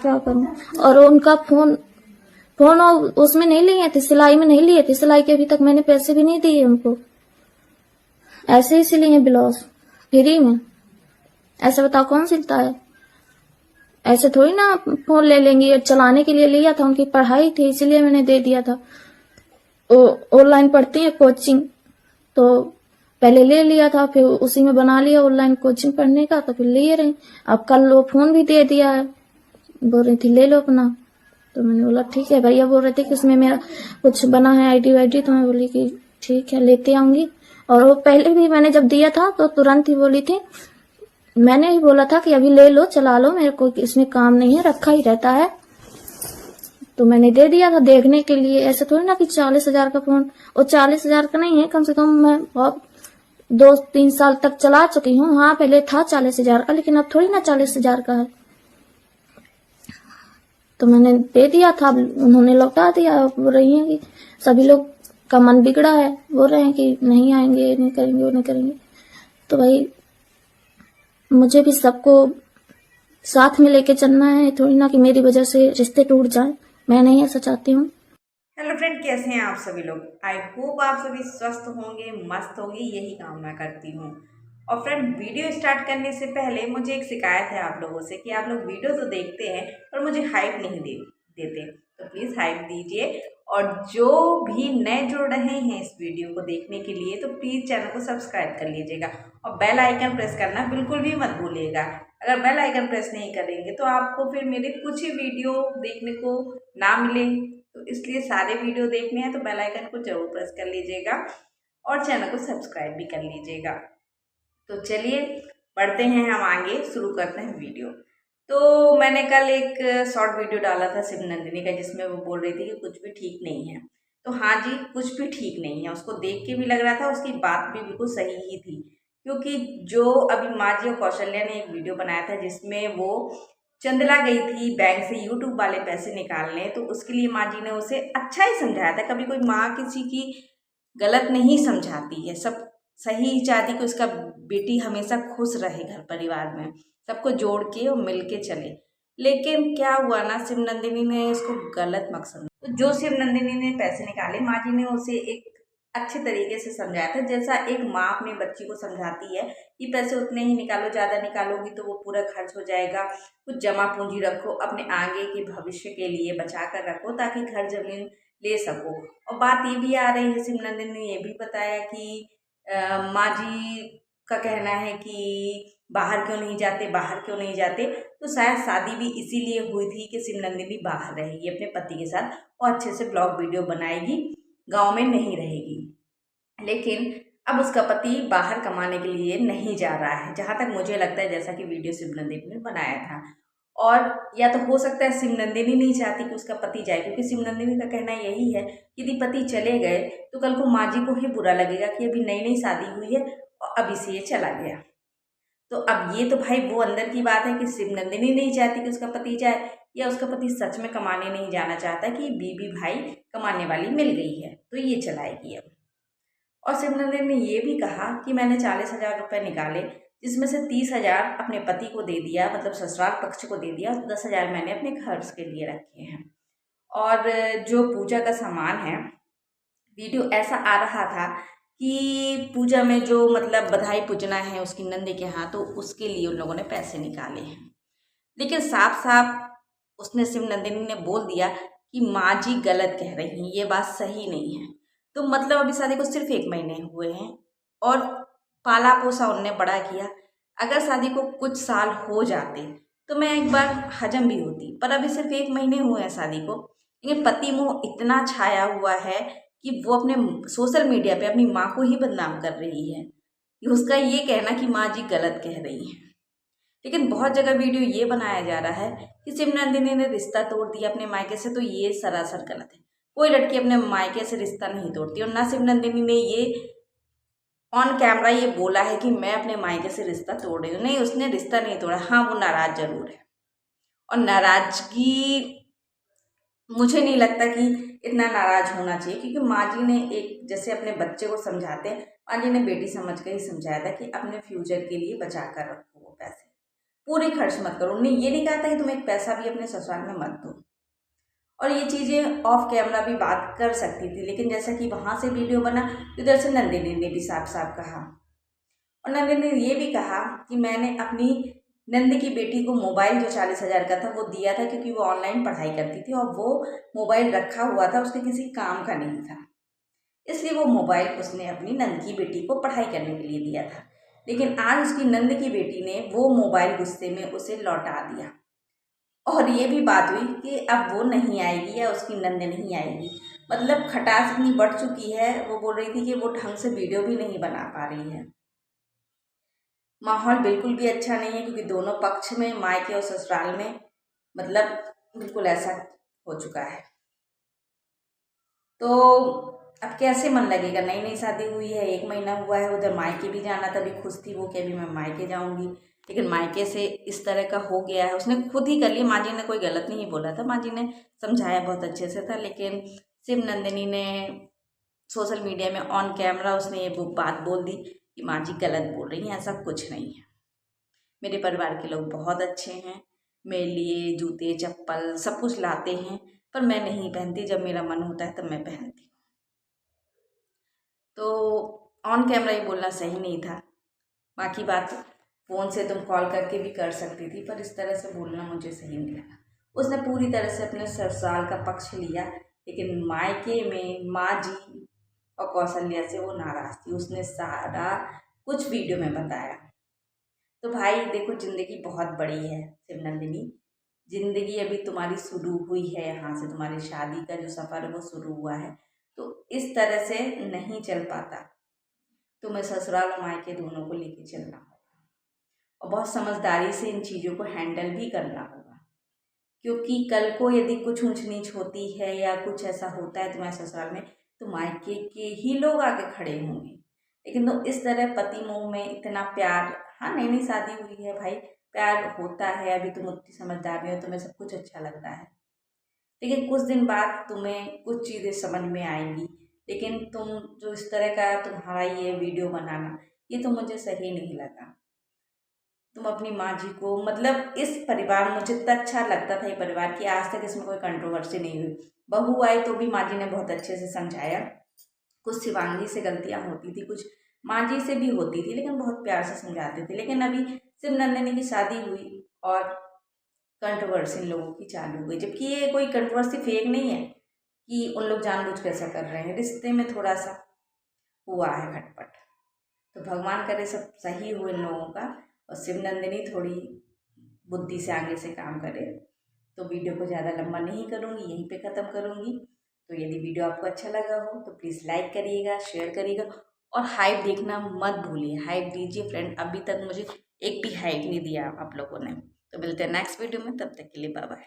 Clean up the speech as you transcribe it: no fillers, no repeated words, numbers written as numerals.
क्या करूं। और उनका फोन फोन उसमें नहीं लिए थे, सिलाई में नहीं लिए थे, सिलाई के अभी तक मैंने पैसे भी नहीं दिए उनको, ऐसे ही सिली है ब्लाउज फ्री में। ऐसे बताओ कौन सिलता है? ऐसे थोड़ी ना फोन ले लेंगी। और चलाने के लिए लिया था, उनकी पढ़ाई थी इसलिए मैंने दे दिया था। ऑनलाइन पढ़ती है कोचिंग, तो पहले ले लिया था, फिर उसी में बना लिया ऑनलाइन कोचिंग पढ़ने का, तो फिर लिए रहे। अब कल वो फोन भी दे दिया है, बोल रही थी ले लो अपना। तो मैंने बोला ठीक है। भैया बोल रहे थे कि उसमें मेरा कुछ बना है आईडी वाईडी, तो मैं बोली कि ठीक है लेते आऊंगी। और वो पहले भी मैंने जब दिया था तो तुरंत ही बोली थी, मैंने ही बोला था कि अभी ले लो चला लो, मेरे को इसमें काम नहीं है, रखा ही रहता है। तो मैंने दे दिया था देखने के लिए। ऐसे थोड़ी ना कि 40,000 का फोन, और 40,000 का नहीं है, कम से कम मैं बहुत 2-3 साल तक चला चुकी हूँ। हाँ पहले था 40,000 का, लेकिन अब थोड़ी ना 40,000 का है। तो मैंने दे दिया था, उन्होंने लौटा दिया। बोल रही है कि सभी लोग का मन बिगड़ा है, बोल रहे हैं कि नहीं आएंगे, नहीं करेंगे, वो नहीं करेंगे। तो भाई मुझे भी सबको साथ में लेके चलना है, थोड़ी ना कि मेरी वजह से रिश्ते टूट जाए। मैं नहीं ऐसा चाहती हूँ। हेलो फ्रेंड, कैसे हैं आप सभी लोग। आई होप आप सभी स्वस्थ होंगे, मस्त होंगे, यही कामना करती हूँ। और फ्रेंड, वीडियो स्टार्ट करने से पहले मुझे एक शिकायत है आप लोगों से कि आप लोग वीडियो तो देखते हैं पर मुझे हाइप नहीं देते। तो प्लीज़ हाइप दीजिए। और जो भी नए जुड़ रहे हैं इस वीडियो को देखने के लिए, तो प्लीज़ चैनल को सब्सक्राइब कर लीजिएगा और बेल आइकन प्रेस करना बिल्कुल भी मत भूलिएगा। अगर बेल आइकन प्रेस नहीं करेंगे तो आपको फिर मेरे कुछ ही वीडियो देखने को ना मिले। तो इसलिए सारे वीडियो देखने हैं तो बेल आइकन को जरूर प्रेस कर लीजिएगा और चैनल को सब्सक्राइब भी कर लीजिएगा। तो चलिए बढ़ते हैं, हम आगे शुरू करते हैं वीडियो। तो मैंने कल एक शॉर्ट वीडियो डाला था शिव नंदिनी का, जिसमें वो बोल रही थी कि कुछ भी ठीक नहीं है। तो हाँ जी, कुछ भी ठीक नहीं है। उसको देख के भी लग रहा था, उसकी बात भी बिल्कुल सही ही थी। क्योंकि जो अभी माँ जी और कौशल्या ने एक वीडियो बनाया था जिसमें वो चंदला गई थी बैंक से यूट्यूब वाले पैसे निकालने, तो उसके लिए माँ जी ने उसे अच्छा ही समझाया था। कभी कोई माँ किसी की गलत नहीं समझाती है, सब सही ही चाहती कि उसका बेटी हमेशा खुश रहे, घर परिवार में सबको जोड़ के और मिल के चले। लेकिन क्या हुआ ना, शिव नंदिनी ने इसको गलत मकसद, तो जो शिव नंदिनी ने पैसे निकाले, माँ जी ने उसे एक अच्छे तरीके से समझाया था, जैसा एक माँ अपनी बच्ची को समझाती है कि पैसे उतने ही निकालो, ज़्यादा निकालोगी तो वो पूरा खर्च हो जाएगा, कुछ जमा पूंजी रखो, अपने आगे के भविष्य के लिए बचा कर रखो ताकि घर जमीन ले सको। और बात ये भी आ रही है, शिव नंदिनी ने ये भी बताया कि माँ जी का कहना है कि बाहर क्यों नहीं जाते, बाहर क्यों नहीं जाते। तो शायद शादी भी इसीलिए हुई थी कि शिव नंदिनी बाहर रहेगी अपने पति के साथ और अच्छे से ब्लॉग वीडियो बनाएगी, गांव में नहीं रहेगी। लेकिन अब उसका पति बाहर कमाने के लिए नहीं जा रहा है, जहाँ तक मुझे लगता है, जैसा कि वीडियो शिव नंदिनी ने बनाया था। और या तो हो सकता है शिव नंदिनी नहीं चाहती कि उसका पति जाए, क्योंकि शिव नंदिनी का कहना यही है कि यदि पति चले गए तो कल को माँ जी को ही बुरा लगेगा कि अभी नई नई शादी हुई है और अभी से ये चला गया। तो अब ये तो भाई वो अंदर की बात है कि शिव नंदिनी नहीं चाहती कि उसका पति जाए, या उसका पति सच में कमाने नहीं जाना चाहता कि बीबी भाई कमाने वाली मिल गई है तो ये चलाएगी अब। और शिव नंदिनी ने ये भी कहा कि मैंने 40,000 रुपये निकाले, जिसमें से 30,000 अपने पति को दे दिया, मतलब ससुराल पक्ष को दे दिया, 10,000 मैंने अपने खर्च के लिए रखे हैं। और जो पूजा का सामान है, वीडियो ऐसा आ रहा था कि पूजा में जो मतलब बधाई पूजना है उसकी नंदी के यहाँ, तो उसके लिए उन लोगों ने पैसे निकाले हैं। लेकिन साफ साफ उसने शिव नंदिनी ने बोल दिया कि माँ जी गलत कह रही हैं, ये बात सही नहीं है। तो मतलब अभी शादी को सिर्फ 1 महीने हुए हैं और पाला पोसा उनने बड़ा किया। अगर शादी को कुछ साल हो जाते तो मैं एक बार हजम भी होती, पर अभी सिर्फ 1 महीने हुए हैं शादी को। लेकिन पति मोह इतना छाया हुआ है कि वो अपने सोशल मीडिया पे अपनी माँ को ही बदनाम कर रही है, कि उसका ये कहना कि माँ जी गलत कह रही हैं। लेकिन बहुत जगह वीडियो ये बनाया जा रहा है कि शिव नंदिनी ने रिश्ता तोड़ दिया अपने मायके से, तो ये सरासर गलत है। कोई लड़की अपने मायके से रिश्ता नहीं तोड़ती, और ना शिव नंदिनी ने ये ऑन कैमरा ये बोला है कि मैं अपने मायके से रिश्ता तोड़ रही हूँ। नहीं, उसने रिश्ता नहीं तोड़ा। हाँ, वो नाराज जरूर है, और नाराजगी मुझे नहीं लगता कि इतना नाराज होना चाहिए, क्योंकि माँ जी ने एक जैसे अपने बच्चे को समझाते हैं, माँ जी ने बेटी समझ कर ही समझाया था कि अपने फ्यूचर के लिए बचा कर रखो वो पैसे। पूरे खर्च मत करो। उन्होंने ये नहीं कहा था कि तुम एक पैसा भी अपने ससुराल में मत दो। और ये चीज़ें ऑफ कैमरा भी बात कर सकती थी, लेकिन जैसा कि वहाँ से वीडियो बना तो इधर से नंदिनी ने भी साफ साफ कहा। और नंदिनी ने ये भी कहा कि मैंने अपनी नंद की बेटी को मोबाइल जो 40,000 का था वो दिया था, क्योंकि वो ऑनलाइन पढ़ाई करती थी और वो मोबाइल रखा हुआ था, उसके किसी काम का नहीं था, इसलिए वो मोबाइल उसने अपनी नंद की बेटी को पढ़ाई करने के लिए दिया था। लेकिन आज उसकी नंद की बेटी ने वो मोबाइल गुस्से में उसे लौटा दिया। और ये भी बात हुई कि अब वो नहीं आएगी या उसकी नंद नहीं आएगी। मतलब खटास इतनी बढ़ चुकी है, वो बोल रही थी कि वो ढंग से वीडियो भी नहीं बना पा रही है। माहौल बिल्कुल भी अच्छा नहीं है, क्योंकि दोनों पक्ष में, मायके और ससुराल में, मतलब बिल्कुल ऐसा हो चुका है। तो अब कैसे मन लगेगा? नई नई शादी हुई है, 1 महीना हुआ है, उधर मायके भी जाना था, अभी खुश थी वो कि अभी मैं मायके जाऊंगी, लेकिन मायके से इस तरह का हो गया है। उसने खुद ही कर लिया, माँ जी ने कोई गलत नहीं बोला था, माँ जी ने समझाया बहुत अच्छे से था, लेकिन सिर्फ नंदिनी ने सोशल मीडिया में ऑन कैमरा उसने ये बात बोल दी कि माँ जी गलत बोल रही हैं, ऐसा कुछ नहीं है। मेरे परिवार के लोग बहुत अच्छे हैं, मेरे लिए जूते चप्पल सब कुछ लाते हैं, पर मैं नहीं पहनती, जब मेरा मन होता है तब मैं पहनती हूँ। तो ऑन कैमरा ये बोलना सही नहीं था। बाकी बात फ़ोन से तुम कॉल करके भी कर सकती थी, पर इस तरह से बोलना मुझे सही नहीं लगा। उसने पूरी तरह से अपने ससुराल का पक्ष लिया, लेकिन मायके में माँ जी और कौशल्या से वो नाराज़ थी। उसने सारा कुछ वीडियो में बताया। तो भाई देखो, ज़िंदगी बहुत बड़ी है शिवनंदिनी, ज़िंदगी अभी तुम्हारी शुरू हुई है, यहाँ से तुम्हारी शादी का जो सफ़र है वो शुरू हुआ है, तो इस तरह से नहीं चल पाता। तुम्हें ससुराल और मायके दोनों को लेके चलना होगा और बहुत समझदारी से इन चीज़ों को हैंडल भी करना होगा, क्योंकि कल को यदि कुछ ऊंच नीच होती है या कुछ ऐसा होता है तुम्हारे ससुराल में, तो मायके के ही लोग आगे खड़े होंगे। लेकिन तुम इस तरह पति मोह में इतना प्यार, हाँ नई नई शादी हुई है भाई, प्यार होता है, अभी तुम उतनी समझदार नहीं हो, तुम्हें सब कुछ अच्छा लगता है, लेकिन कुछ दिन बाद तुम्हें कुछ चीज़ें समझ में आएंगी। लेकिन तुम जो इस तरह का तुम्हारा ये वीडियो बनाना, ये तो मुझे सही नहीं लगा। तुम अपनी माँ जी को, मतलब इस परिवार, मुझे तो अच्छा लगता था ये परिवार कि आज तक इसमें कोई कंट्रोवर्सी नहीं हुई। बहू आई तो भी माँ जी ने बहुत अच्छे से समझाया। कुछ शिवांगी से गलतियाँ होती थी, कुछ माँ जी से भी होती थी, लेकिन बहुत प्यार से समझाते थे। लेकिन अभी सिर्फ नंदिनी की शादी हुई और कंट्रोवर्सी इन लोगों की चालू हो गई, जबकि ये कोई कंट्रोवर्सी फेक नहीं है कि उन लोग जानबूझ कर ऐसा कर रहे हैं। रिश्ते में थोड़ा सा हुआ है खटपट, तो भगवान करे सब सही हो इन लोगों का, और शिवनंदिनी थोड़ी बुद्धि से आगे से काम करे। तो वीडियो को ज़्यादा लंबा नहीं करूँगी, यहीं पे ख़त्म करूँगी। तो यदि वीडियो आपको अच्छा लगा हो तो प्लीज़ लाइक करिएगा, शेयर करिएगा, और हाइप देखना मत भूलिए। हाइप दीजिए फ्रेंड, अभी तक मुझे एक भी हाइप नहीं दिया आप लोगों ने। तो मिलते हैं नेक्स्ट वीडियो में, तब तक के लिए बाय बाय।